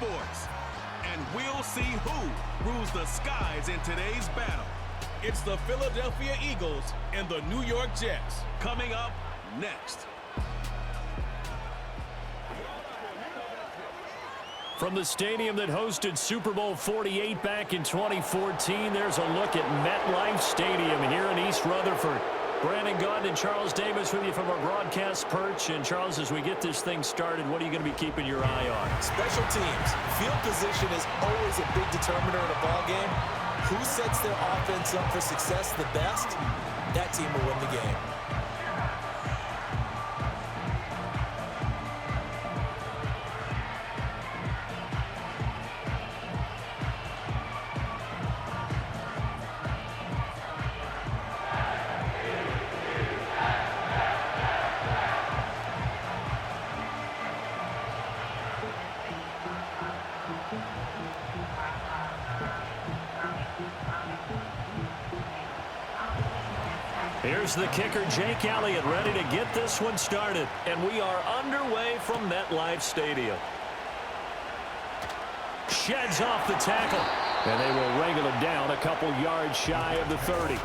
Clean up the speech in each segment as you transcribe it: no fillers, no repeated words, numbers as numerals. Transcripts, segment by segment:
sports. And we'll see who rules the skies in today's battle. It's the Philadelphia Eagles and the New York Jets coming up next. From the stadium that hosted Super Bowl 48 back in 2014, there's a look at MetLife Stadium here in East Rutherford. Brandon Gaudin and Charles Davis with you from our broadcast perch. And Charles, as we get this thing started, what are you going to be keeping your eye on? Special teams. Field position is always a big determiner in a ball game. Who sets their offense up for success the best, that team will win the game. Here's the kicker, Jake Elliott, ready to get this one started. And we are underway from MetLife Stadium. Sheds off the tackle. And they will wrangle him down a couple yards shy of the 30.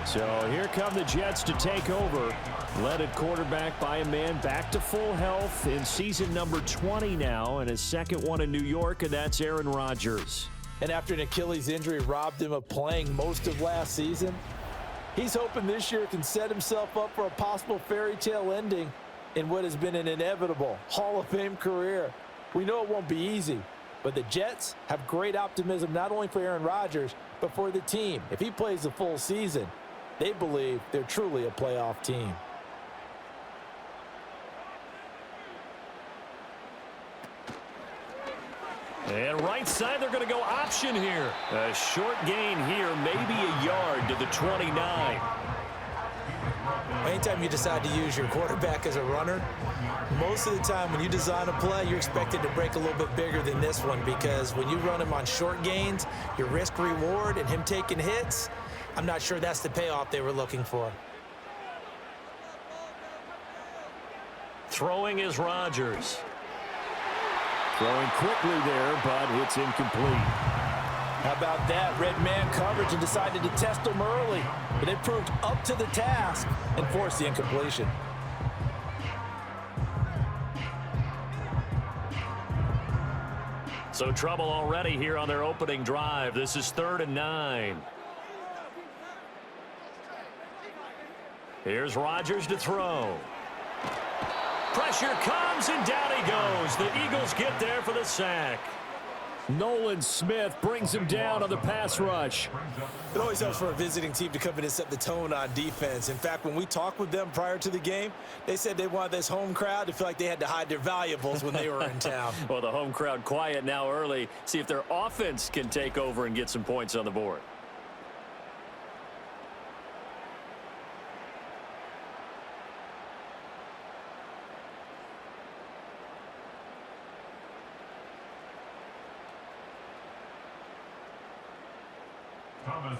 So here come the Jets to take over. Led at quarterback by a man back to full health in season number 20 now. And his second one in New York, and that's Aaron Rodgers. And after an Achilles injury robbed him of playing most of last season, he's hoping this year can set himself up for a possible fairy tale ending in what has been an inevitable Hall of Fame career. We know it won't be easy, but the Jets have great optimism not only for Aaron Rodgers, but for the team. If he plays the full season, they believe they're truly a playoff team. And right side, they're going to go option here. A short gain here, maybe a yard to the 29. Anytime you decide to use your quarterback as a runner, most of the time when you design a play, you're expected to break a little bit bigger than this one, because when you run him on short gains, your risk-reward and him taking hits, I'm not sure that's the payoff they were looking for. Throwing is Rodgers. Throwing quickly there, but it's incomplete. How about that? Red man coverage and decided to test him early. But it proved up to the task and forced the incompletion. So trouble already here on their opening drive. This is 3rd and 9. Here's Rodgers to throw. Pressure comes, and down he goes. The Eagles get there for the sack. Nolan Smith brings him down on the pass rush. It always helps for a visiting team to come in and set the tone on defense. In fact, when we talked with them prior to the game, they said they wanted this home crowd to feel like they had to hide their valuables when they were in town. Well, the home crowd quiet now early. See if their offense can take over and get some points on the board.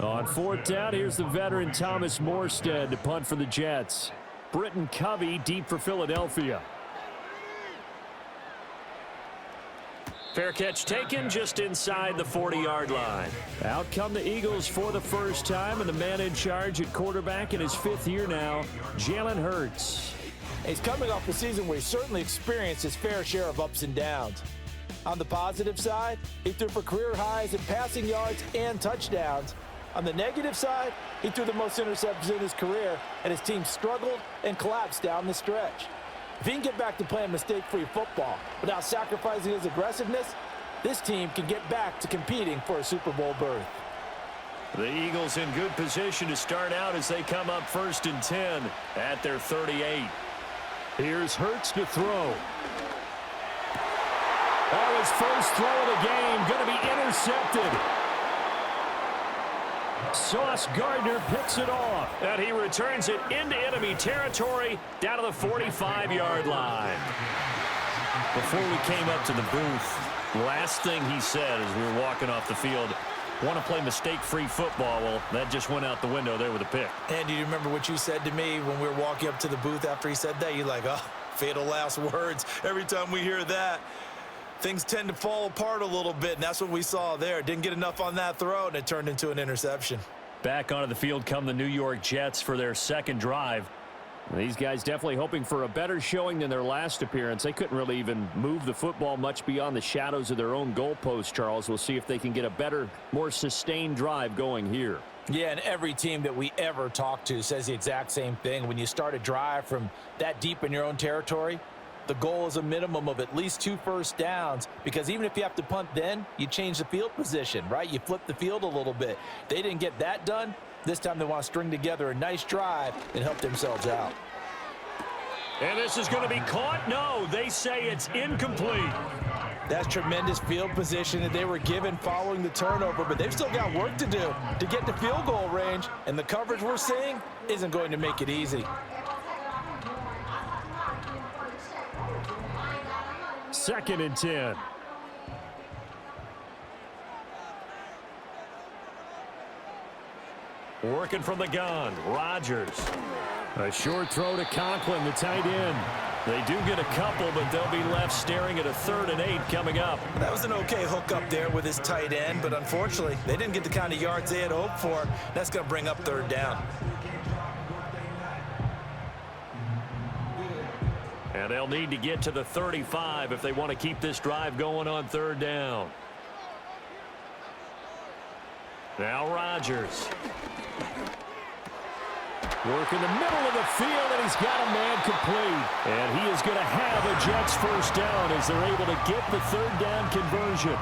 On 4th down, here's the veteran Thomas Morstead to punt for the Jets. Britton Covey deep for Philadelphia. Fair catch taken just inside the 40-yard line. Out come the Eagles for the first time, and the man in charge at quarterback in his 5th year now, Jalen Hurts. He's coming off a season where he certainly experienced his fair share of ups and downs. On the positive side, he threw for career highs in passing yards and touchdowns. On the negative side, he threw the most interceptions in his career, and his team struggled and collapsed down the stretch. If he can get back to playing mistake-free football without sacrificing his aggressiveness, this team can get back to competing for a Super Bowl berth. The Eagles in good position to start out as they come up 1st and 10 at their 38. Here's Hurts to throw. Oh, his first throw of the game going to be intercepted. Sauce Gardner picks it off, and he returns it into enemy territory down to the 45-yard line. Before we came up to the booth, last thing he said as we were walking off the field, want to play mistake-free football. Well, that just went out the window there with a pick. And do you remember what you said to me when we were walking up to the booth after he said that? You're like, oh, fatal last words every time we hear that. things tend to fall apart a little bit, and that's what we saw there. Didn't get enough on that throw, and it turned into an interception. Back onto the field come the New York Jets for their second drive. These guys definitely hoping for a better showing than their last appearance. They couldn't really even move the football much beyond the shadows of their own goalpost, Charles. We'll see if they can get a better, more sustained drive going here. Yeah, and every team that we ever talk to says the exact same thing. When you start a drive from that deep in your own territory, the goal is a minimum of at least 2 first downs, because even if you have to punt then, you change the field position, right? You flip the field a little bit. They didn't get that done. This time they want to string together a nice drive and help themselves out. And this is going to be caught? No, they say it's incomplete. That's tremendous field position that they were given following the turnover, but they've still got work to do to get to field goal range, and the coverage we're seeing isn't going to make it easy. Second and 10. Working from the gun, Rodgers. A short throw to Conklin, the tight end. They do get a couple, but they'll be left staring at a 3rd and 8 coming up. That was an okay hook up there with his tight end, but unfortunately, they didn't get the kind of yards they had hoped for. That's going to bring up 3rd down. And they'll need to get to the 35 if they want to keep this drive going on 3rd down. Now Rodgers. Work in the middle of the field, and he's got a man complete. And he is going to have a Jets first down as they're able to get the 3rd down conversion.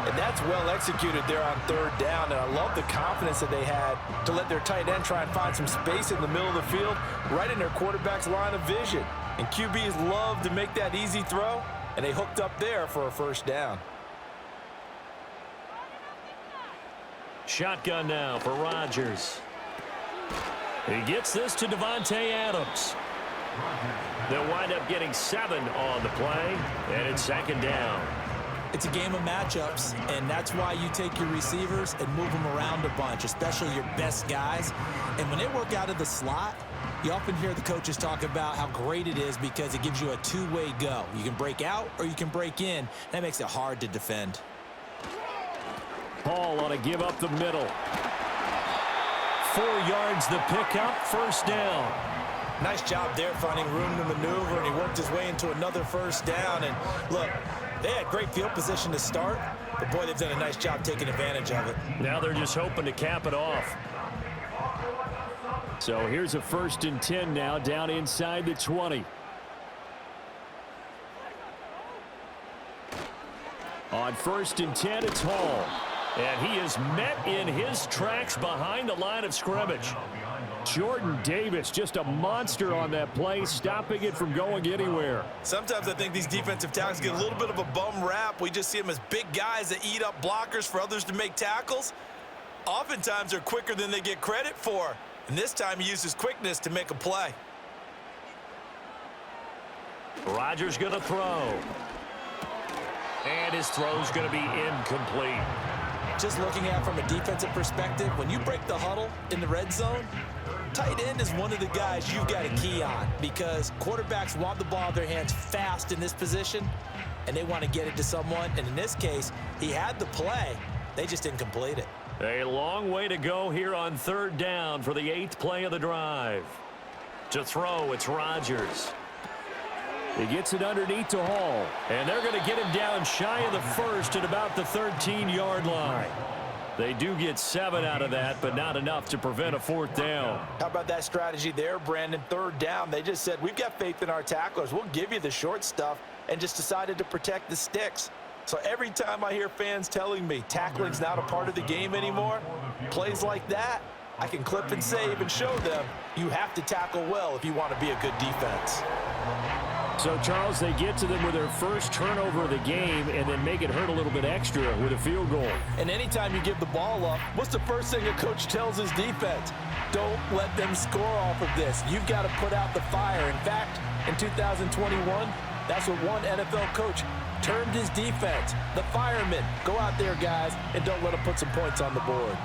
And that's well executed there on 3rd down, and I love the confidence that they had to let their tight end try and find some space in the middle of the field, right in their quarterback's line of vision. And QBs love to make that easy throw, and they hooked up there for a first down. Shotgun now for Rodgers. He gets this to Devontae Adams. They'll wind up getting 7 on the play, and it's 2nd down. It's a game of matchups, and that's why you take your receivers and move them around a bunch, especially your best guys. And when they work out of the slot, you often hear the coaches talk about how great it is because it gives you a two-way go. You can break out or you can break in. That makes it hard to defend. Hall ought to give up the middle. 4 yards the pickup, first down. Nice job there finding room to maneuver, and he worked his way into another first down. And look, they had great field position to start, but boy, they've done a nice job taking advantage of it. Now they're just hoping to cap it off. So here's a 1st and 10 now, down inside the 20. On 1st and 10, it's Hall. And he is met in his tracks behind the line of scrimmage. Jordan Davis, just a monster on that play, stopping it from going anywhere. Sometimes I think these defensive tackles get a little bit of a bum rap. We just see them as big guys that eat up blockers for others to make tackles. Oftentimes they're quicker than they get credit for. And this time he used his quickness to make a play. Rodgers going to throw. And his throw's going to be incomplete. Just looking at it from a defensive perspective, when you break the huddle in the red zone, tight end is one of the guys you've got to key on because quarterbacks want the ball in their hands fast in this position, and they want to get it to someone. And in this case, he had the play. They just didn't complete it. A long way to go here on 3rd down for the 8th play of the drive. To throw, it's Rodgers. He gets it underneath to Hall. And they're going to get him down shy of the 1st at about the 13-yard line. They do get 7 out of that, but not enough to prevent a 4th down. How about that strategy there, Brandon? 3rd down, they just said, we've got faith in our tacklers. We'll give you the short stuff, and just decided to protect the sticks. So every time I hear fans telling me tackling's not a part of the game anymore, plays like that, I can clip and save and show them you have to tackle well if you want to be a good defense. So, Charles, they get to them with their first turnover of the game and then make it hurt a little bit extra with a field goal. And anytime you give the ball up, what's the first thing a coach tells his defense? Don't let them score off of this. You've got to put out the fire. In fact, in 2021, that's what one NFL coach termed his defense. The firemen. Go out there, guys, and don't let them put some points on the board.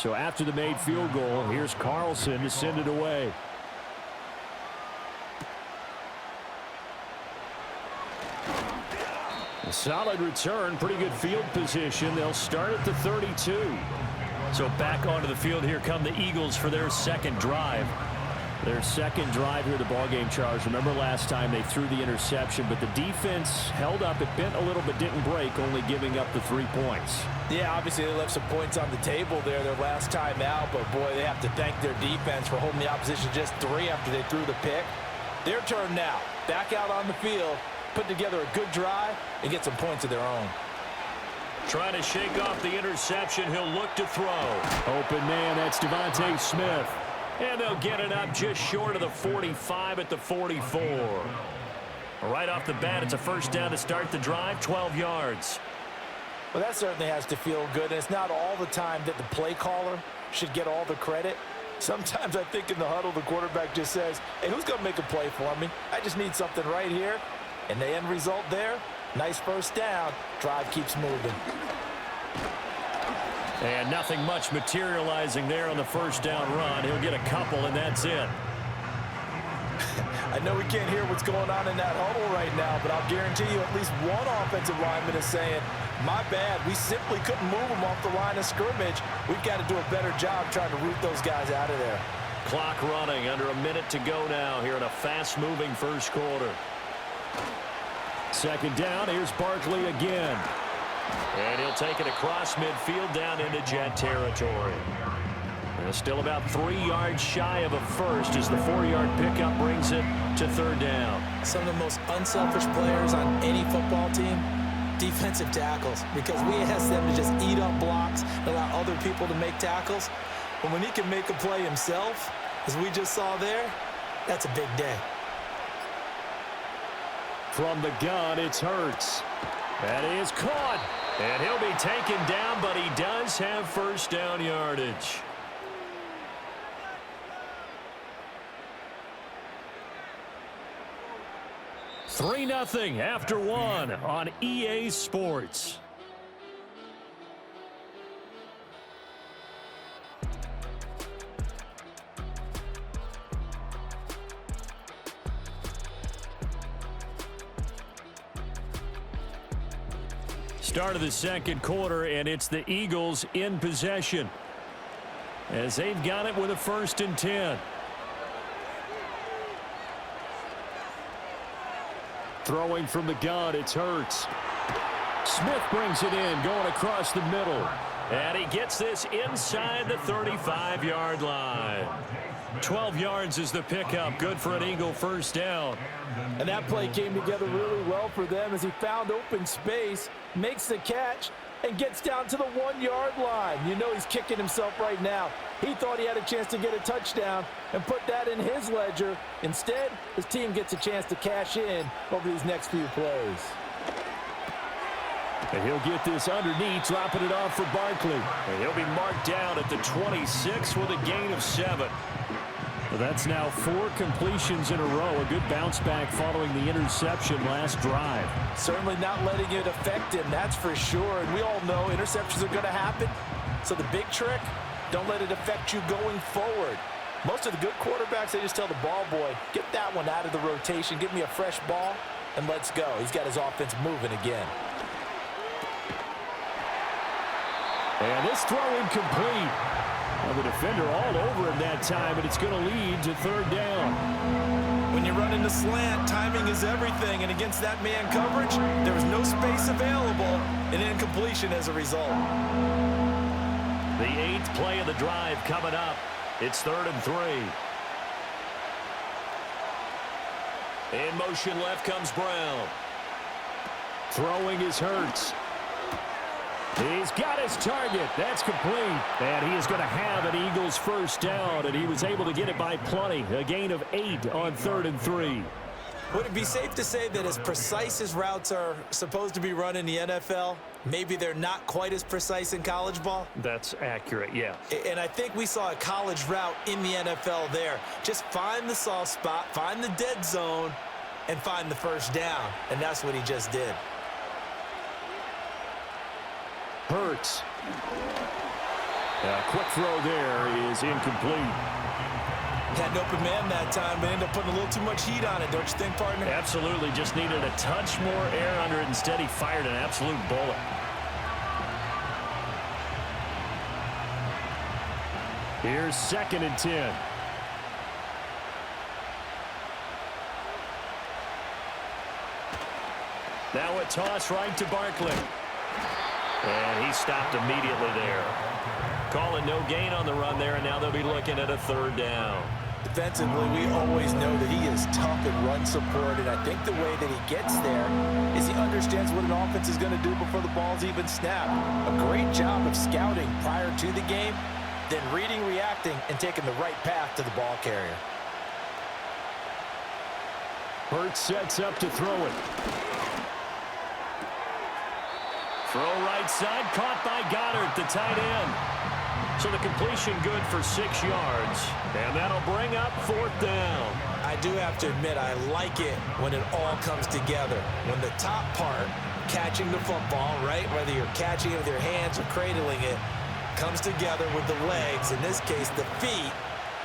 So after the made field goal, here's Carlson to send it away. A solid return, pretty good field position. They'll start at the 32. So back onto the field here come the Eagles for their second drive. Their second drive here, the ballgame, Charles. Remember last time they threw the interception, but the defense held up. It bent a little but didn't break, only giving up the 3 points. Yeah, obviously they left some points on the table there their last time out, but boy, they have to thank their defense for holding the opposition just 3 after they threw the pick. Their turn now. Back out on the field, put together a good drive, and get some points of their own. Trying to shake off the interception. He'll look to throw. Open man, that's Devontae Smith. And they'll get it up just short of the 45 at the 44. Right off the bat, it's a first down to start the drive, 12 yards. Well, that certainly has to feel good, and it's not all the time that the play caller should get all the credit. Sometimes I think in the huddle, the quarterback just says, hey, who's going to make a play for me? I just need something right here. And the end result there, nice first down. Drive keeps moving. And nothing much materializing there on the first down run. He'll get a couple, and that's it. I know we can't hear what's going on in that huddle right now, but I'll guarantee you at least one offensive lineman is saying, my bad, we simply couldn't move them off the line of scrimmage. We've got to do a better job trying to root those guys out of there. Clock running, under a minute to go now here in a fast-moving first quarter. Second down, here's Barkley again. And he'll take it across midfield down into Jet territory. And still about 3 yards shy of a first as the 4-yard pickup brings it to third down. Some of the most unselfish players on any football team, defensive tackles, because we ask them to just eat up blocks and allow other people to make tackles. But when he can make a play himself, as we just saw there, that's a big day. From the gun, it's Hurts. That is caught. And he'll be taken down, but he does have first down yardage. Three 3-0 after one on EA Sports. Start of the second quarter, and it's the Eagles in possession as they've got it with a 1st and 10. Throwing from the gun, it's Hurts. Smith brings it in, going across the middle. And he gets this inside the 35-yard line. 12 yards is the pickup. Good for an Eagle first down. And that play came together really well for them as he found open space, makes the catch, and gets down to the 1-yard line. You know he's kicking himself right now. He thought he had a chance to get a touchdown and put that in his ledger. Instead, his team gets a chance to cash in over these next few plays. And he'll get this underneath, dropping it off for Barkley. And he'll be marked down at the 26 with a gain of 7. Well, that's now 4 completions in a row. A good bounce back following the interception last drive. Certainly not letting it affect him, that's for sure. And we all know interceptions are going to happen. So the big trick, don't let it affect you going forward. Most of the good quarterbacks, they just tell the ball boy, get that one out of the rotation, give me a fresh ball, and let's go. He's got his offense moving again. And this throw incomplete. Well, the defender all over him that time, and it's going to lead to third down. When you run into slant, timing is everything, and against that man coverage, there was no space available, and incompletion as a result. The 8th play of the drive coming up. It's 3rd and 3. In motion left comes Brown. Throwing is Hurts. He's got his target. That's complete. And he is going to have an Eagles first down, and he was able to get it by plenty. A gain of 8 on 3rd and 3. Would it be safe to say that as precise as routes are supposed to be run in the NFL, maybe they're not quite as precise in college ball? That's accurate, yeah. And I think we saw a college route in the NFL there. Just find the soft spot, find the dead zone, and find the first down. And that's what he just did. Quick throw there is incomplete. Had an open man that time, but ended up putting a little too much heat on it, don't you think, partner? Absolutely. Just needed a touch more air under it. Instead, he fired an absolute bullet. Here's 2nd and 10. Now a toss right to Barkley. And he stopped immediately there. Calling no gain on the run there, and now they'll be looking at a 3rd down. Defensively, we always know that he is tough in run support, and I think the way that he gets there is he understands what an offense is going to do before the ball's even snapped. A great job of scouting prior to the game, then reading, reacting, and taking the right path to the ball carrier. Hurts sets up to throw it. Throw right side, caught by Goddard, the tight end. So the completion good for 6 yards, and that'll bring up 4th down. I do have to admit, I like it when it all comes together. When the top part, catching the football, right, whether you're catching it with your hands or cradling it, comes together with the legs, in this case the feet,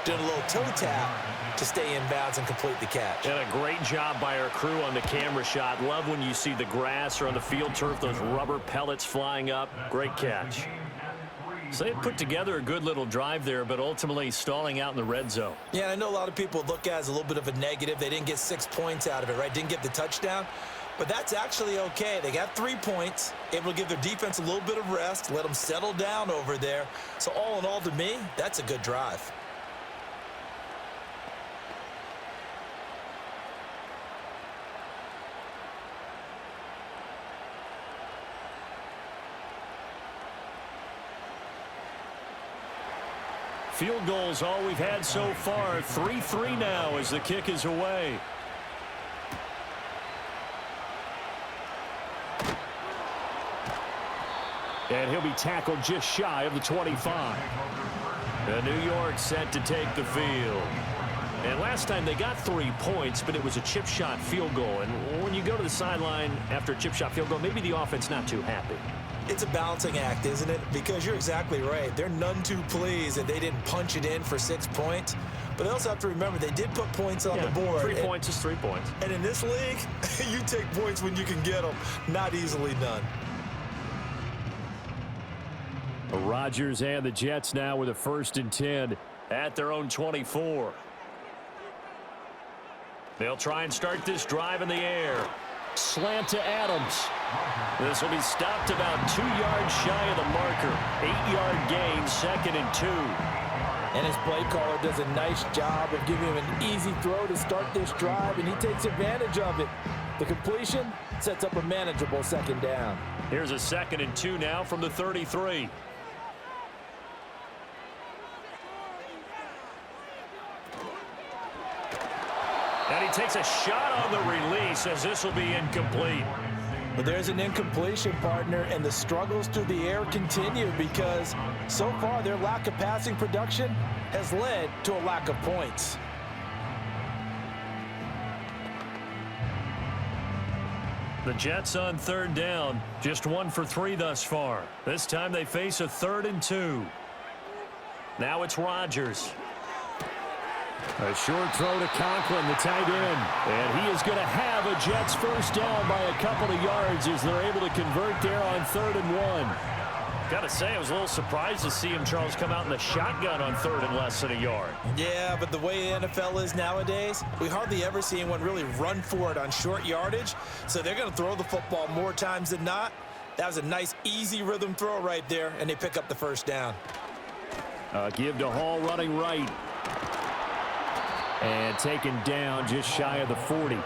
doing a little toe tap to stay in bounds and complete the catch. And a great job by our crew on the camera shot. Love when you see the grass or on the field turf, those rubber pellets flying up. Great catch. So they put together a good little drive there, but ultimately stalling out in the red zone. Yeah, I know a lot of people look at it as a little bit of a negative. They didn't get 6 points out of it, right? Didn't get the touchdown. But that's actually okay. They got 3 points, able to give their defense a little bit of rest, let them settle down over there. So all in all, to me, that's a good drive. Field goals all we've had so far. 3-3 now as the kick is away. And he'll be tackled just shy of the 25. And New York set to take the field. And last time they got 3 points, but it was a chip shot field goal. And when you go to the sideline after a chip shot field goal, maybe the offense not too happy. It's a balancing act, isn't it? Because you're exactly right. They're none too pleased that they didn't punch it in for 6 points. But they also have to remember they did put points on the board. 3 points is 3 points. And in this league, you take points when you can get them. Not easily done. The Rodgers and the Jets now with a 1st and 10 at their own 24. They'll try and start this drive in the air. Slant to Adams. This will be stopped about 2 yards shy of the marker. 8-yard gain, 2nd and 2. And his play caller does a nice job of giving him an easy throw to start this drive, and he takes advantage of it. The completion sets up a manageable 2nd down. Here's a 2nd and 2 now from the 33. And he takes a shot on the release as this will be incomplete. But there's an incompletion, partner, and the struggles through the air continue because so far their lack of passing production has led to a lack of points. The Jets on 3rd down, just 1 for 3 thus far. This time they face a 3rd and 2. Now it's Rodgers. A short throw to Conklin, the tight end. And he is going to have a Jets 1st down by a couple of yards as they're able to convert there on 3rd and 1. Got to say, I was a little surprised to see him, Charles, come out in the shotgun on 3rd and less than a yard. Yeah, but the way the NFL is nowadays, we hardly ever see anyone really run for it on short yardage. So they're going to throw the football more times than not. That was a nice, easy rhythm throw right there, and they pick up the 1st down. Give to Hall running right. And taken down just shy of the 40.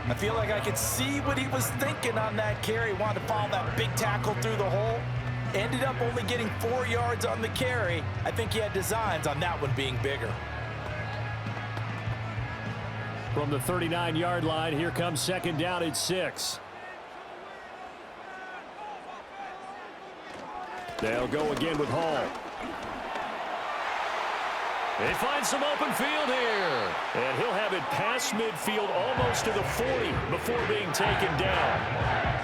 I feel like I could see what he was thinking on that carry. Wanted to follow that big tackle through the hole. Ended up only getting 4 yards on the carry. I think he had designs on that one being bigger. From the 39-yard line, here comes 2nd down at 6. They'll go again with Hall. They find some open field here. And he'll have it past midfield almost to the 40 before being taken down.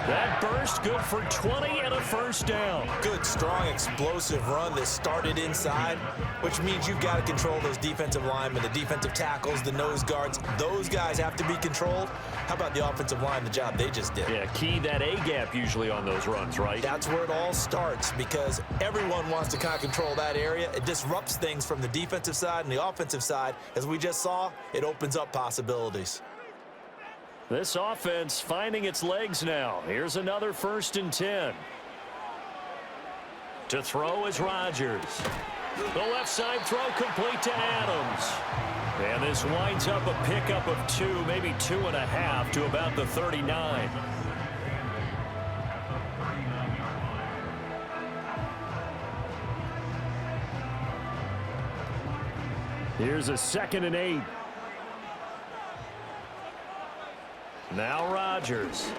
That burst good for 20 and a first down. Good, strong, explosive run that started inside, which means you've got to control those defensive linemen, the defensive tackles, the nose guards. Those guys have to be controlled. How about the offensive line, the job they just did? Yeah, key that A-gap usually on those runs, right? That's where it all starts because everyone wants to kind of control that area. It disrupts things from the defensive side and the offensive side. As we just saw, it opens up possibilities. This offense finding its legs now. Here's another 1st and 10. To throw is Rodgers. The left side throw complete to Adams. And this winds up a pickup of 2, maybe 2.5 to about the 39. Here's a 2nd and 8. Now Rodgers.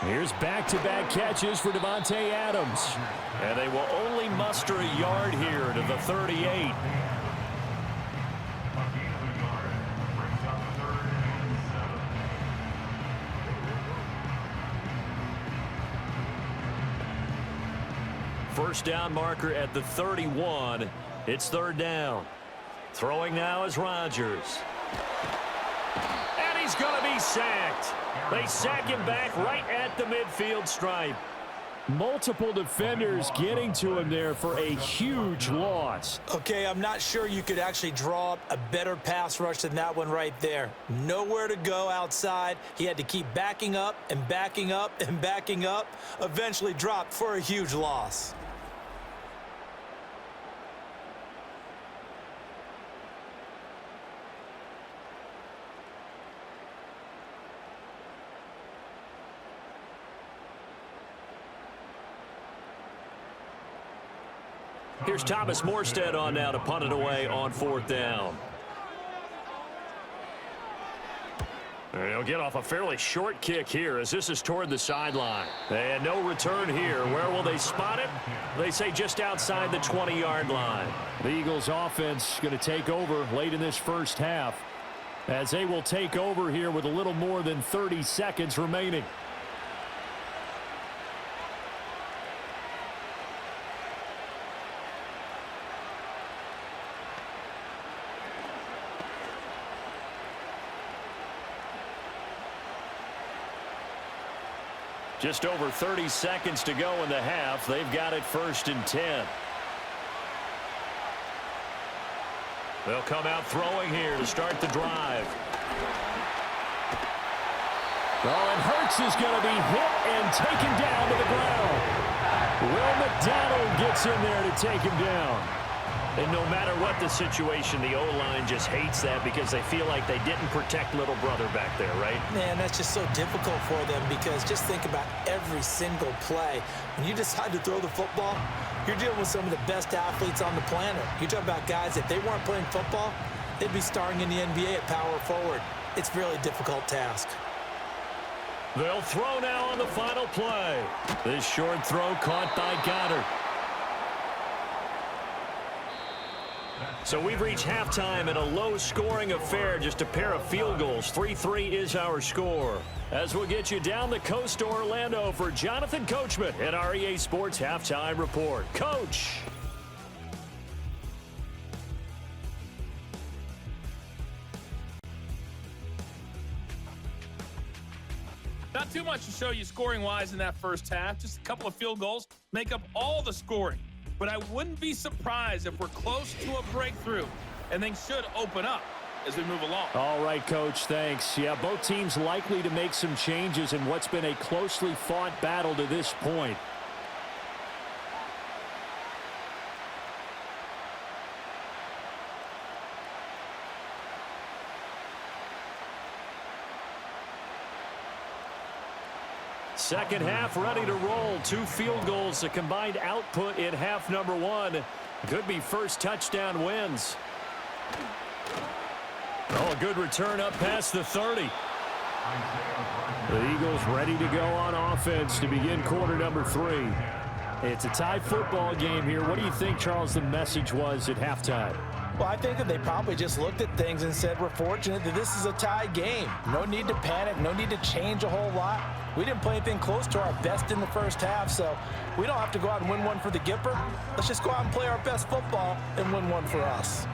Here's back-to-back catches for Davante Adams. And they will only muster a yard here to the 38. First down marker at the 31. It's 3rd down. Throwing now is Rodgers. And he's going to be sacked. They sack him back right at the midfield stripe. Multiple defenders getting to him there for a huge loss. Okay, I'm not sure you could actually draw up a better pass rush than that one right there. Nowhere to go outside. He had to keep backing up and backing up and backing up. Eventually dropped for a huge loss. Here's Thomas Morstead on now to punt it away on 4th down. And he'll get off a fairly short kick here as this is toward the sideline. And no return here. Where will they spot it? They say just outside the 20-yard line. The Eagles offense going to take over late in this first half as they will take over here with a little more than 30 seconds remaining. Just over 30 seconds to go in the half. They've got it 1st and 10. They'll come out throwing here to start the drive. Oh, and Hurts is going to be hit and taken down to the ground. Will McDonald gets in there to take him down. And no matter what the situation, the O-line just hates that because they feel like they didn't protect little brother back there, right? Man, that's just so difficult for them because just think about every single play. When you decide to throw the football, you're dealing with some of the best athletes on the planet. You're talking about guys, if they weren't playing football, they'd be starring in the NBA at power forward. It's a really difficult task. They'll throw now on the final play. This short throw caught by Goddard. So we've reached halftime in a low-scoring affair, just a pair of field goals. 3-3 is our score. As we'll get you down the coast to Orlando for Jonathan Coachman at our EA Sports Halftime Report. Coach. Not too much to show you scoring-wise in that first half. Just a couple of field goals make up all the scoring. But I wouldn't be surprised if we're close to a breakthrough, and things should open up as we move along. All right, Coach, thanks. Yeah, both teams likely to make some changes in what's been a closely fought battle to this point. Second half ready to roll. 2 field goals, a combined output in half number 1. Could be first touchdown wins. Oh, a good return up past the 30. The Eagles ready to go on offense to begin quarter number 3. It's a tie football game here. What do you think, Charles, the message was at halftime? Well, I think that they probably just looked at things and said, we're fortunate that this is a tie game. No need to panic, no need to change a whole lot. We didn't play anything close to our best in the first half, so we don't have to go out and win one for the Gipper. Let's just go out and play our best football and win one for us.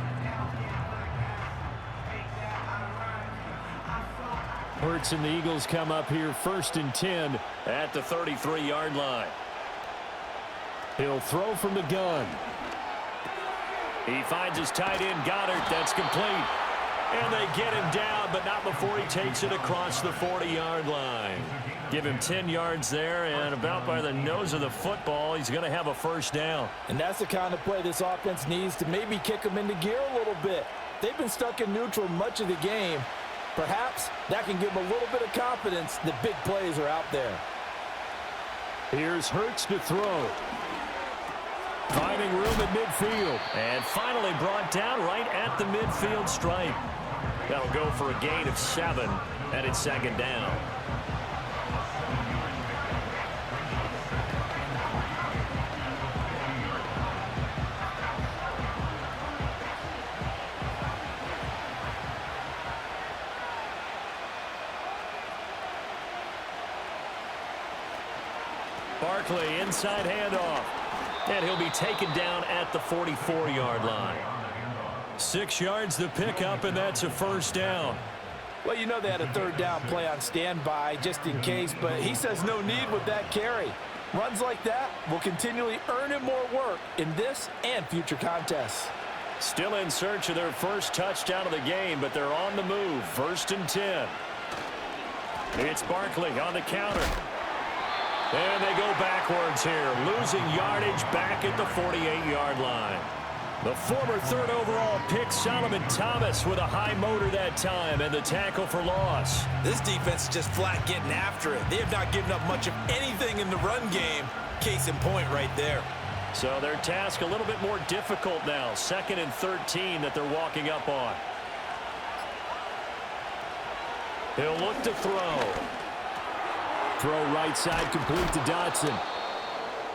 Hurts and the Eagles come up here 1st and 10 at the 33-yard line. He'll throw from the gun. He finds his tight end, Goddard. That's complete. And they get him down, but not before he takes it across the 40-yard line. Give him 10 yards there, and about by the nose of the football, he's going to have a first down. And that's the kind of play this offense needs to maybe kick them into gear a little bit. They've been stuck in neutral much of the game. Perhaps that can give them a little bit of confidence that big plays are out there. Here's Hurts to throw. Finding room at midfield. And finally brought down right at the midfield stripe. That'll go for a gain of 7, and it's 2nd down. Barkley, inside handoff. And he'll be taken down at the 44-yard line. 6 yards the pickup, and that's a first down. Well, you know they had a 3rd down play on standby just in case, but he says no need with that carry. Runs like that will continually earn him more work in this and future contests. Still in search of their first touchdown of the game, but they're on the move. 1st and 10. It's Barkley on the counter. And they go backwards here, losing yardage back at the 48-yard line. The former 3rd overall pick, Solomon Thomas, with a high motor that time, and the tackle for loss. This defense is just flat getting after it. They have not given up much of anything in the run game. Case in point right there. So their task a little bit more difficult now. 2nd and 13 that they're walking up on. He'll look to throw. Throw right side complete to Dotson.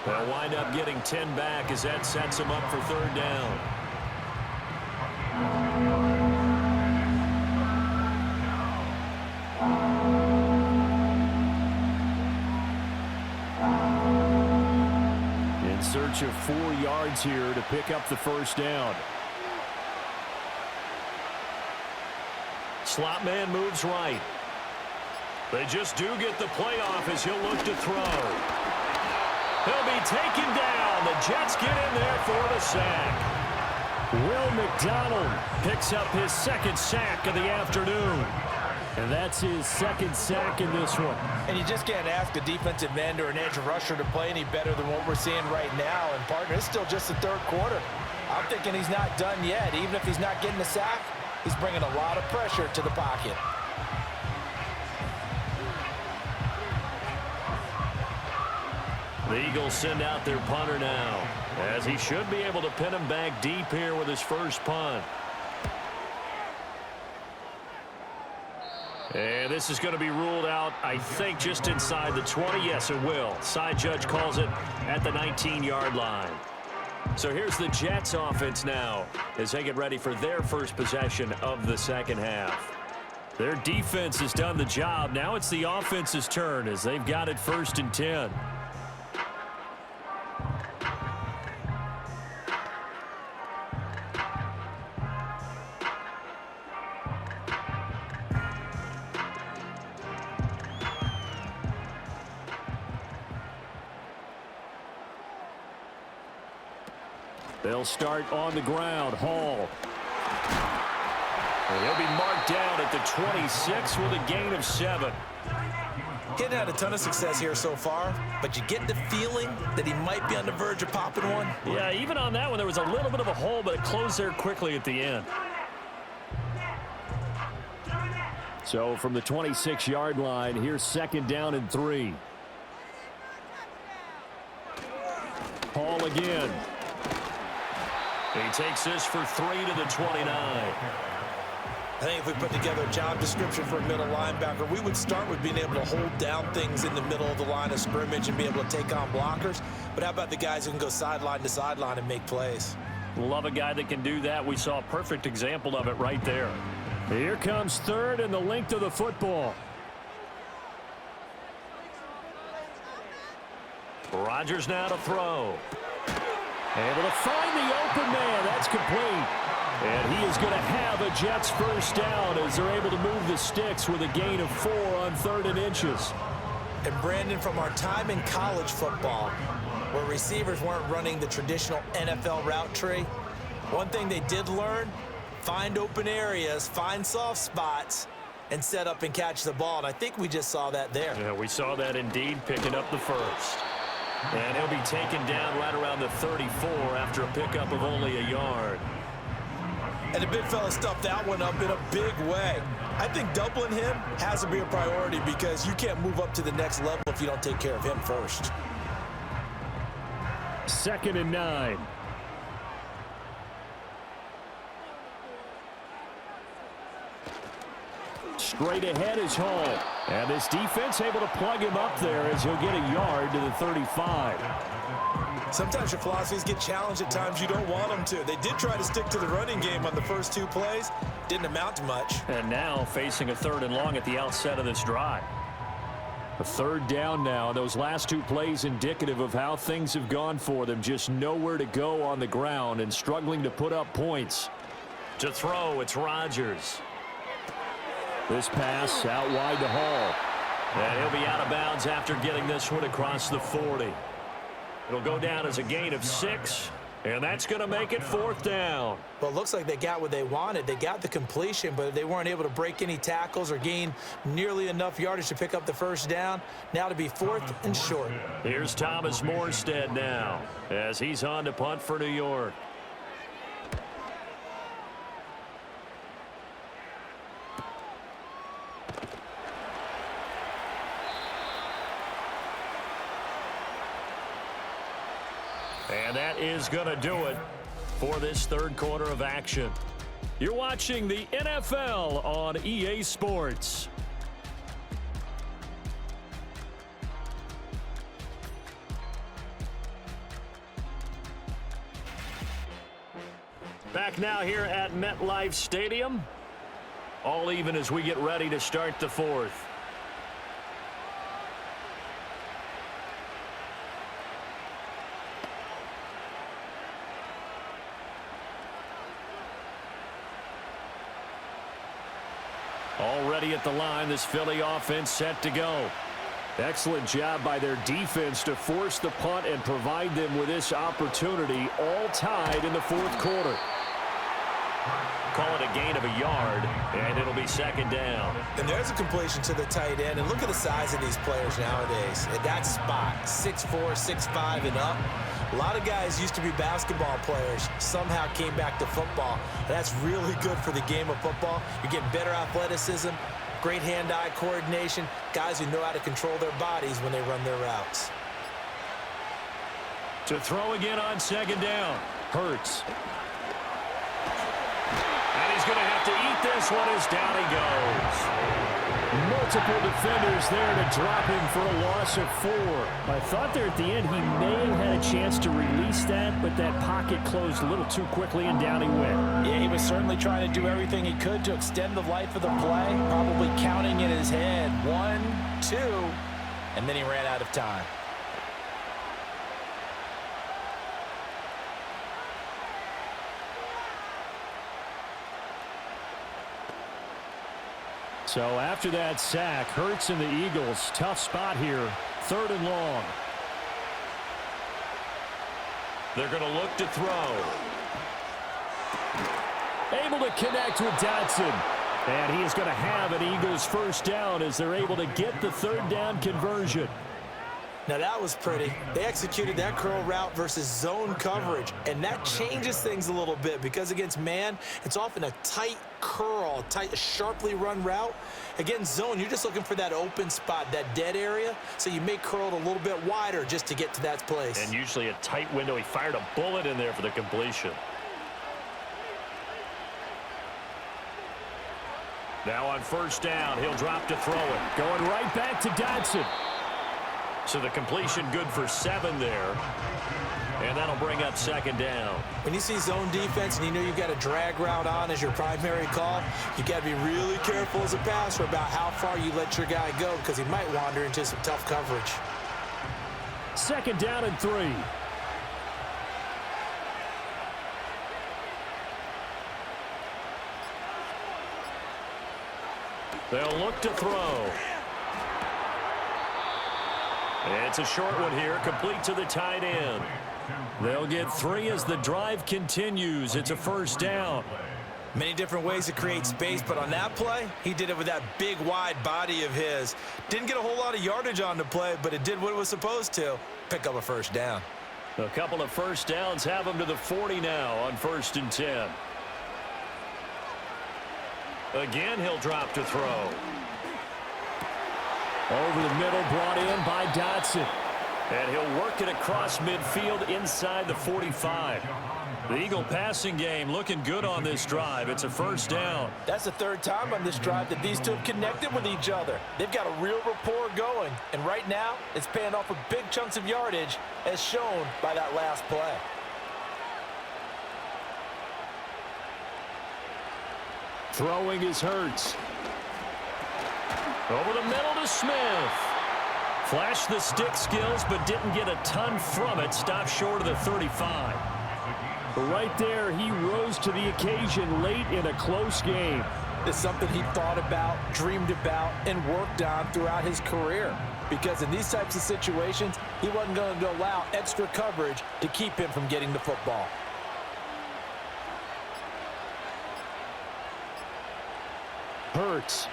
They'll wind up getting 10 back as that sets him up for 3rd down. In search of 4 yards here to pick up the first down. Slot man moves right. They just do get the playoff as he'll look to throw. He'll be taken down. The Jets get in there for the sack. Will McDonald picks up his 2nd sack of the afternoon. And that's his 2nd sack in this one. And you just can't ask a defensive end or an edge rusher to play any better than what we're seeing right now. And, partner, it's still just the 3rd quarter. I'm thinking he's not done yet. Even if he's not getting a sack, he's bringing a lot of pressure to the pocket. The Eagles send out their punter now, as he should be able to pin him back deep here with his first punt. And this is going to be ruled out, I think, just inside the 20. Yes, it will. Side judge calls it at the 19-yard line. So here's the Jets offense now as they get ready for their first possession of the 2nd half. Their defense has done the job. Now it's the offense's turn as they've got it 1st and 10. They'll start on the ground. Hall. And he'll be marked down at the 26 with a gain of 7. He hadn't had a ton of success here so far, but you get the feeling that he might be on the verge of popping one. Yeah, even on that one, there was a little bit of a hole, but it closed there quickly at the end. So from the 26-yard line, here's 2nd down and 3. Hall again. He takes this for 3 to the 29. I think if we put together a job description for a middle linebacker, we would start with being able to hold down things in the middle of the line of scrimmage and be able to take on blockers. But how about the guys who can go sideline to sideline and make plays? Love a guy that can do that. We saw a perfect example of it right there. Here comes third and the length of the football. Rodgers now to throw. Able to find the open man. That's complete. And he is going to have a Jets first down as they're able to move the sticks with a gain of 4 on 3rd and inches. And Brandon, from our time in college football, where receivers weren't running the traditional NFL route tree, one thing they did learn, find open areas, find soft spots, and set up and catch the ball. And I think we just saw that there. Yeah, we saw that indeed, picking up the first. And he'll be taken down right around the 34 after a pickup of only a yard. And the big fella stuffed that one up in a big way. I think doubling him has to be a priority because you can't move up to the next level if you don't take care of him first. 2nd and 9. Straight ahead is Hall. And this defense able to plug him up there as he'll get a yard to the 35. Sometimes your philosophies get challenged at times you don't want them to. They did try to stick to the running game on the first 2 plays. Didn't amount to much. And now facing a 3rd and long at the outset of this drive. A 3rd down now. Those last 2 plays indicative of how things have gone for them. Just nowhere to go on the ground and struggling to put up points. To throw, it's Rodgers. This pass out wide to Hall. And he'll be out of bounds after getting this one across the 40. It'll go down as a gain of 6, and that's going to make it 4th down. Well, it looks like they got what they wanted. They got the completion, but they weren't able to break any tackles or gain nearly enough yardage to pick up the first down. Now to be 4th and short. Here's Thomas Morstead now as he's on to punt for New York. And that is going to do it for this 3rd quarter of action. You're watching the NFL on EA Sports. Back now here at MetLife Stadium. All even as we get ready to start the 4th. Already at the line, this Philly offense set to go. Excellent job by their defense to force the punt and provide them with this opportunity, all tied in the 4th quarter. Call it a gain of a yard, and it'll be 2nd down. And there's a completion to the tight end. And look at the size of these players nowadays. At that spot, 6'4", 6'5", and up. A lot of guys used to be basketball players, somehow came back to football. And that's really good for the game of football. You're getting better athleticism, great hand-eye coordination, guys who know how to control their bodies when they run their routes. To throw again on 2nd down. Hurts. And he's going to have to eat this one as down he goes. Multiple defenders there to drop him for a loss of 4. I thought there at the end he may have had a chance to release that, but that pocket closed a little too quickly and down he went. Yeah, he was certainly trying to do everything he could to extend the life of the play, probably counting in his head 1, 2, and then he ran out of time. So after that sack, Hurts and the Eagles, tough spot here, 3rd and long. They're going to look to throw. Able to connect with Dotson. And he is going to have an Eagles first down as they're able to get the 3rd down conversion. Now that was pretty. They executed that curl route versus zone coverage, and that changes things a little bit because against man, it's often a tight curl, tight, sharply run route. Against zone, you're just looking for that open spot, that dead area, so you may curl it a little bit wider just to get to that place. And usually a tight window. He fired a bullet in there for the completion. Now on 1st down, he'll drop to throw it. Going right back to Dotson. So the completion good for 7 there. And that'll bring up second down. When you see zone defense and you know you've got a drag route on as your primary call, you got to be really careful as a passer about how far you let your guy go because he might wander into some tough coverage. Second down and 3. They'll look to throw. It's a short one here, complete to the tight end. They'll get 3 as the drive continues. It's a first down. Many different ways to create space, but on that play, he did it with that big, wide body of his. Didn't get a whole lot of yardage on the play, but it did what it was supposed to, pick up a first down. A couple of first downs have him to the 40 now on 1st and 10. Again, he'll drop to throw. Over the middle, brought in by Dotson. And he'll work it across midfield inside the 45. The Eagle passing game looking good on this drive. It's a first down. That's the 3rd time on this drive that these two have connected with each other. They've got a real rapport going, and right now it's paying off with big chunks of yardage as shown by that last play. Throwing is Hurts. Over the middle to Smith. Flashed the stick skills, but didn't get a ton from it. Stopped short of the 35. Right there, he rose to the occasion late in a close game. It's something he thought about, dreamed about, and worked on throughout his career. Because in these types of situations, he wasn't going to allow extra coverage to keep him from getting the football. Hurts.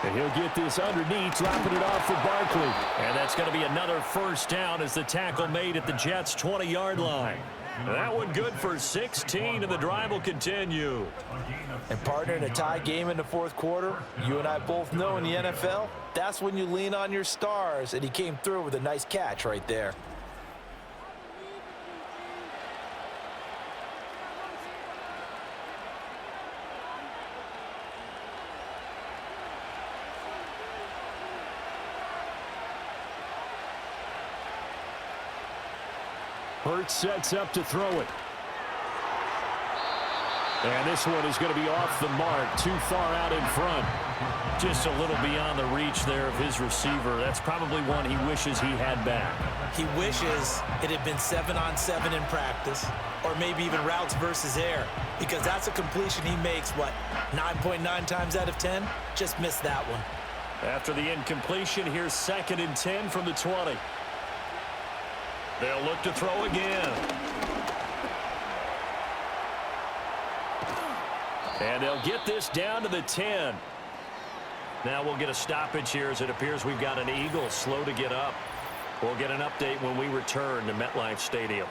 And he'll get this underneath, dropping it off for Barkley. And that's going to be another first down as the tackle made at the Jets' 20-yard line. That one good for 16, and the drive will continue. And partner, in a tie game in the 4th quarter, you and I both know in the NFL, that's when you lean on your stars, and he came through with a nice catch right there. Hurts sets up to throw it. And this one is going to be off the mark, too far out in front. Just a little beyond the reach there of his receiver. That's probably one he wishes he had back. He wishes it had been 7-on-7 in practice, or maybe even routes versus air, because that's a completion he makes, 9.9 times out of 10? Just missed that one. After the incompletion, here's 2nd and 10 from the 20. They'll look to throw again. And they'll get this down to the 10. Now we'll get a stoppage here as it appears we've got an Eagle slow to get up. We'll get an update when we return to MetLife Stadium.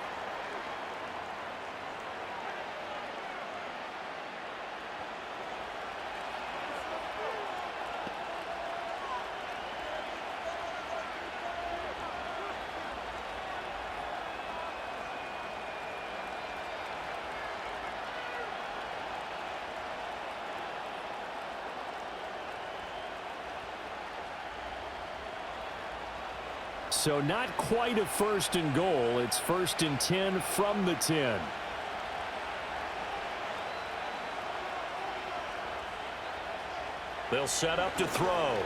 So not quite a 1st and goal. It's 1st and 10 from the 10. They'll set up to throw.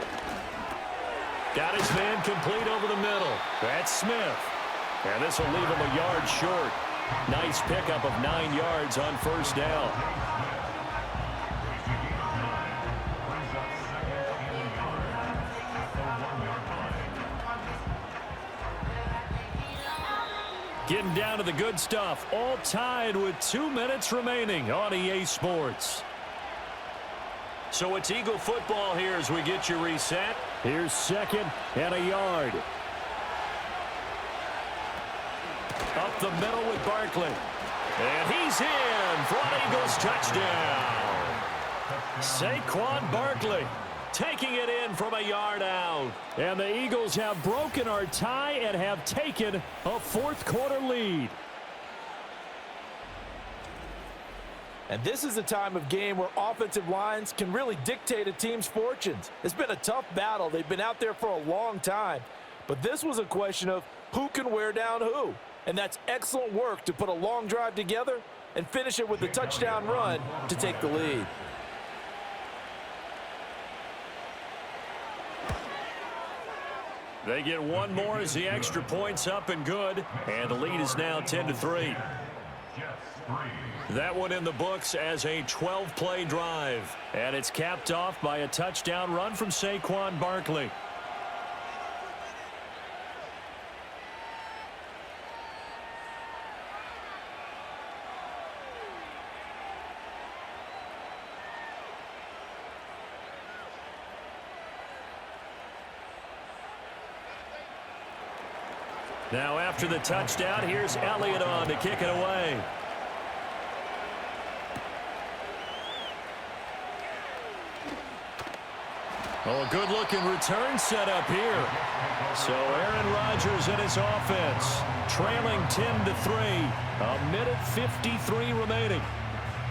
Got his man complete over the middle. That's Smith. And this will leave him a yard short. Nice pickup of 9 yards on 1st down. Getting down to the good stuff. All tied with 2 minutes remaining on EA Sports. So it's Eagle football here as we get you reset. Here's 2nd and a yard. Up the middle with Barkley. And he's in for an Eagles touchdown. Saquon Barkley taking it in from a yard out. And the Eagles have broken our tie and have taken a 4th quarter lead. And this is a time of game where offensive lines can really dictate a team's fortunes. It's been a tough battle. They've been out there for a long time. But this was a question of who can wear down who. And that's excellent work to put a long drive together and finish it with a touchdown run to take the lead. They get one more as the extra point's up and good. And the lead is now 10-3. That one in the books as a 12-play drive. And it's capped off by a touchdown run from Saquon Barkley. Now after the touchdown, here's Elliott on to kick it away. Oh, a good-looking return set up here. So Aaron Rodgers and his offense trailing 10-3. A minute 53 remaining.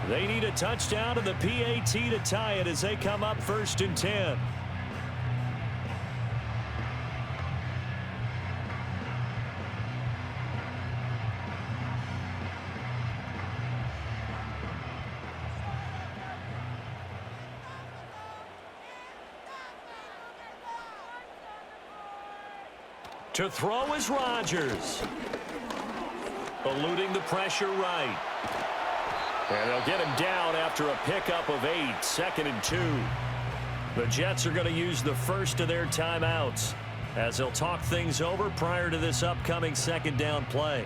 They need a touchdown to the PAT to tie it as they come up 1st and 10. To throw is Rodgers. Eluding the pressure right. And they'll get him down after a pickup of 8, 2nd and 2. The Jets are going to use the first of their timeouts as they'll talk things over prior to this upcoming 2nd down play.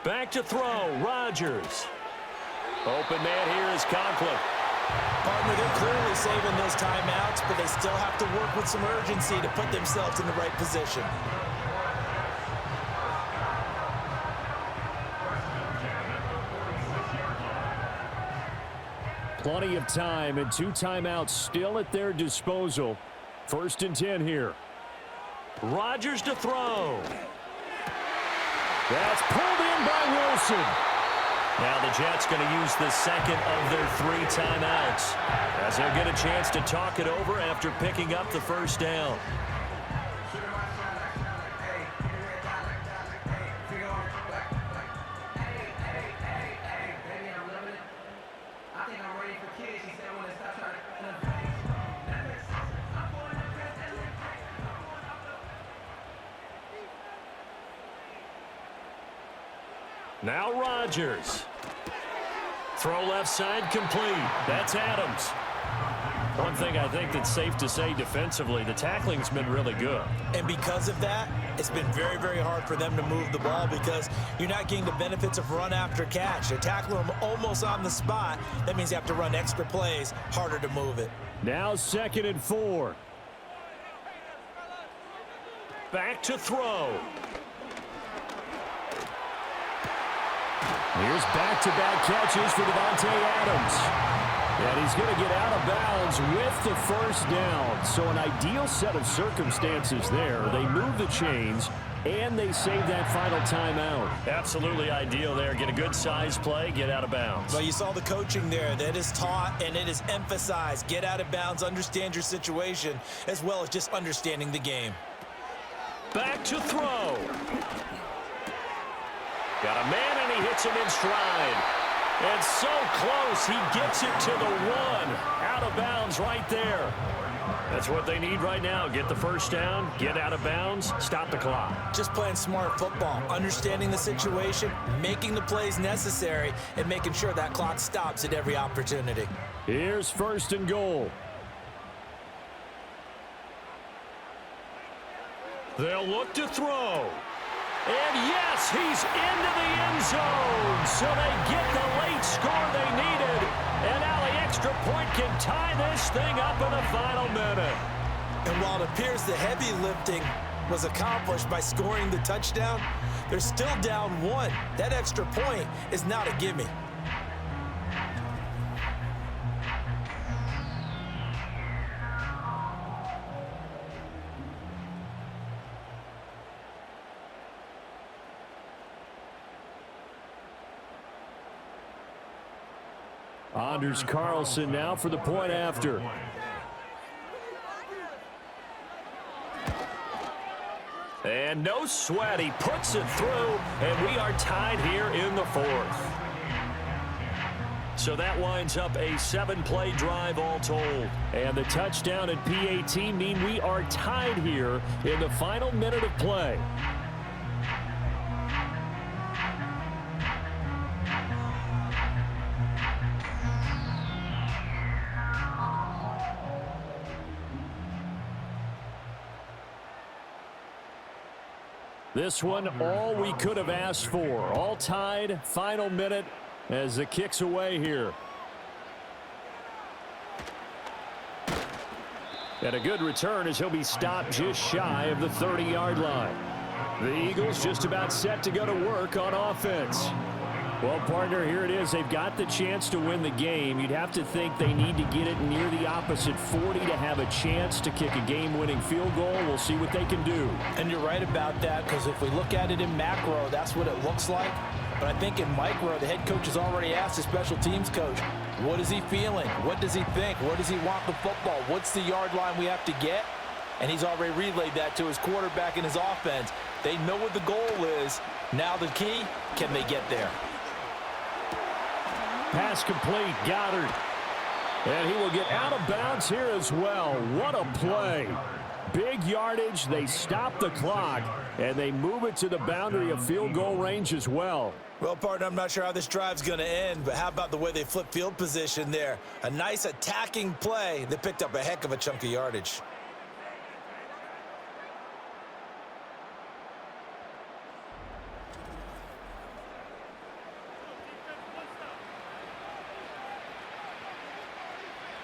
Back to throw, Rodgers. Open man here is Conklin. Partner, they're clearly saving those timeouts, but they still have to work with some urgency to put themselves in the right position. Plenty of time and 2 timeouts still at their disposal. 1st and 10 here. Rodgers to throw. That's pulled in by Wilson. Now the Jets going to use the 2nd of their 3 timeouts as they'll get a chance to talk it over after picking up the 1st down. Now Rodgers. Throw left side complete. That's Adams. One thing I think that's safe to say defensively, the tackling's been really good. And because of that, it's been very, very hard for them to move the ball because you're not getting the benefits of run after catch. They tackle them almost on the spot. That means you have to run extra plays, harder to move it. Now 2nd and 4. Back to throw. Here's back-to-back catches for Davante Adams. And he's going to get out of bounds with the 1st down. So an ideal set of circumstances there. They move the chains, and they save that final timeout. Absolutely ideal there. Get a good size play, get out of bounds. Well, you saw the coaching there. That is taught and it is emphasized. Get out of bounds, understand your situation, as well as just understanding the game. Back to throw. Got a man, and he hits him in stride. And so close, he gets it to the 1. Out of bounds right there. That's what they need right now. Get the 1st down, get out of bounds, stop the clock. Just playing smart football, understanding the situation, making the plays necessary, and making sure that clock stops at every opportunity. Here's 1st and goal. They'll look to throw. And yes, he's into the end zone. So they get the late score they needed. And now the extra point can tie this thing up in the final minute. And while it appears the heavy lifting was accomplished by scoring the touchdown, they're still down 1. That extra point is not a gimme. Anders Carlson now for the point after. And no sweat, he puts it through, and we are tied here in the fourth. So that winds up a 7-play drive all told. And the touchdown and PAT mean we are tied here in the final minute of play. This one, all we could have asked for. All tied, final minute as the kick's away here. And a good return as he'll be stopped just shy of the 30-yard line. The Eagles just about set to go to work on offense. Well, partner, here it is. They've got the chance to win the game. You'd have to think they need to get it near the opposite 40 to have a chance to kick a game-winning field goal. We'll see what they can do. And you're right about that, because if we look at it in macro, that's what it looks like. But I think in micro, the head coach has already asked the special teams coach, what is he feeling? What does he think? Where does he want the football? What's the yard line we have to get? And he's already relayed that to his quarterback and his offense. They know what the goal is. Now the key, can they get there? Pass complete, Goddard. And he will get out of bounds here as well. What a play. Big yardage, they stop the clock, and they move it to the boundary of field goal range as well. Well, partner, I'm not sure how this drive's going to end, but how about the way they flip field position there? A nice attacking play. They picked up a heck of a chunk of yardage.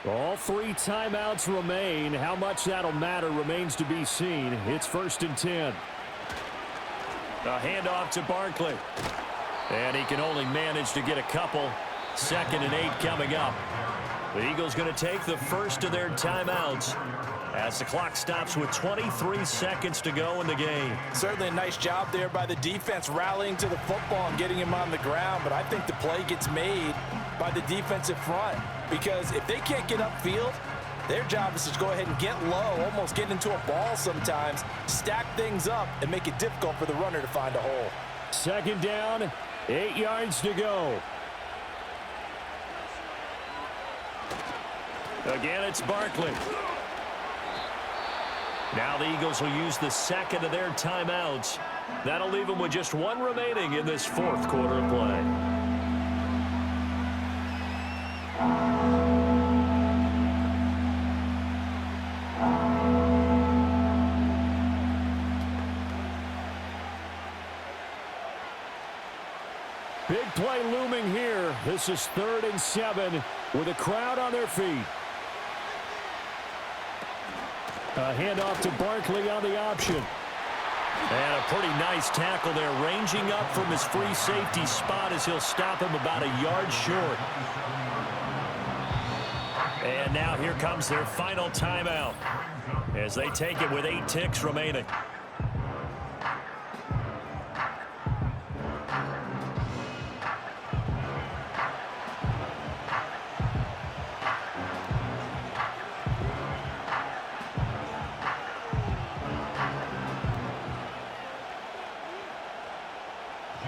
All 3 timeouts remain. How much that'll matter remains to be seen. It's 1st and 10. A handoff to Barkley. And he can only manage to get a couple. 2nd and 8 coming up. The Eagles going to take the first of their timeouts as the clock stops with 23 seconds to go in the game. Certainly a nice job there by the defense rallying to the football and getting him on the ground, but I think the play gets made by the defensive front, because if they can't get upfield, their job is to go ahead and get low, almost get into a ball sometimes, stack things up, and make it difficult for the runner to find a hole. 2nd down, 8 yards to go. Again, it's Barkley. Now the Eagles will use the 2nd of their timeouts. That'll leave them with just 1 remaining in this 4th quarter of play. Big play looming here. This is 3rd and 7 with a crowd on their feet. A handoff to Barkley on the option. And a pretty nice tackle there, ranging up from his free safety spot as he'll stop him about a yard short. And now here comes their final timeout as they take it with 8 ticks remaining.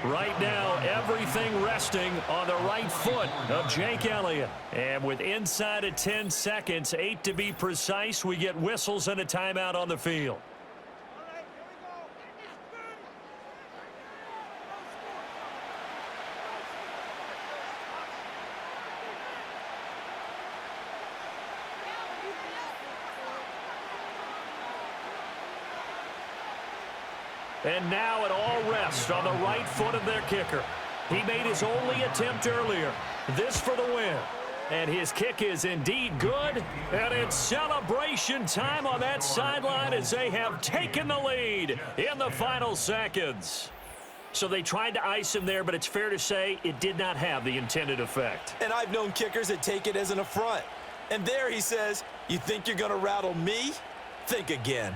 Right now, everything resting on the right foot of Jake Elliott. And with inside of 10 seconds, 8 to be precise, we get whistles and a timeout on the field. And now it all rests on the right foot of their kicker. He made his only attempt earlier. This for the win. And his kick is indeed good. And it's celebration time on that sideline as they have taken the lead in the final seconds. So they tried to ice him there, but it's fair to say it did not have the intended effect. And I've known kickers that take it as an affront. And there he says, you think you're going to rattle me? Think again.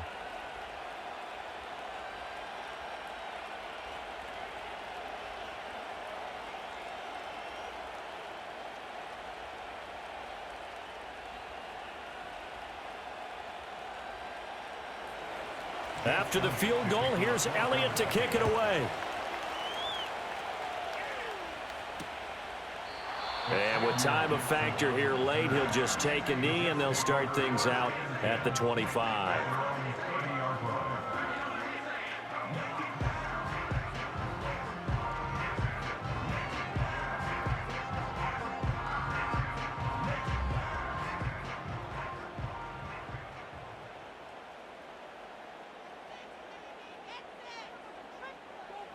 After the field goal, here's Elliott to kick it away. And with time a factor here late, he'll just take a knee, and they'll start things out at the 25.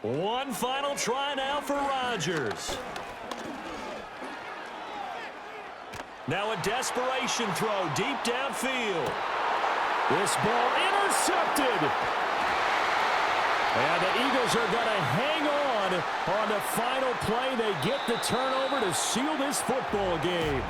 One final try now for Rodgers. Now a desperation throw deep downfield. This ball intercepted. And the Eagles are going to hang on the final play. They get the turnover to seal this football game.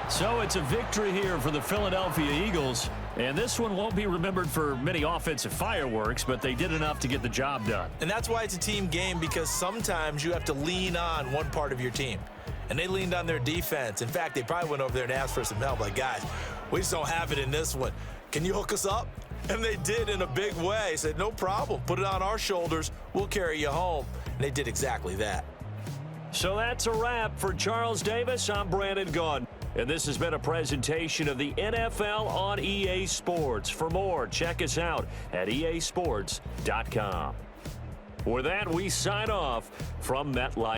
So it's a victory here for the Philadelphia Eagles. And this one won't be remembered for many offensive fireworks, but they did enough to get the job done. And that's why it's a team game, because sometimes you have to lean on one part of your team. And they leaned on their defense. In fact, they probably went over there and asked for some help. Like, guys, we just don't have it in this one. Can you hook us up? And they did in a big way. Said, no problem. Put it on our shoulders. We'll carry you home. And they did exactly that. So that's a wrap for Charles Davis. I'm Brandon Gaudin. And this has been a presentation of the NFL on EA Sports. For more, check us out at easports.com. With that, we sign off from MetLife.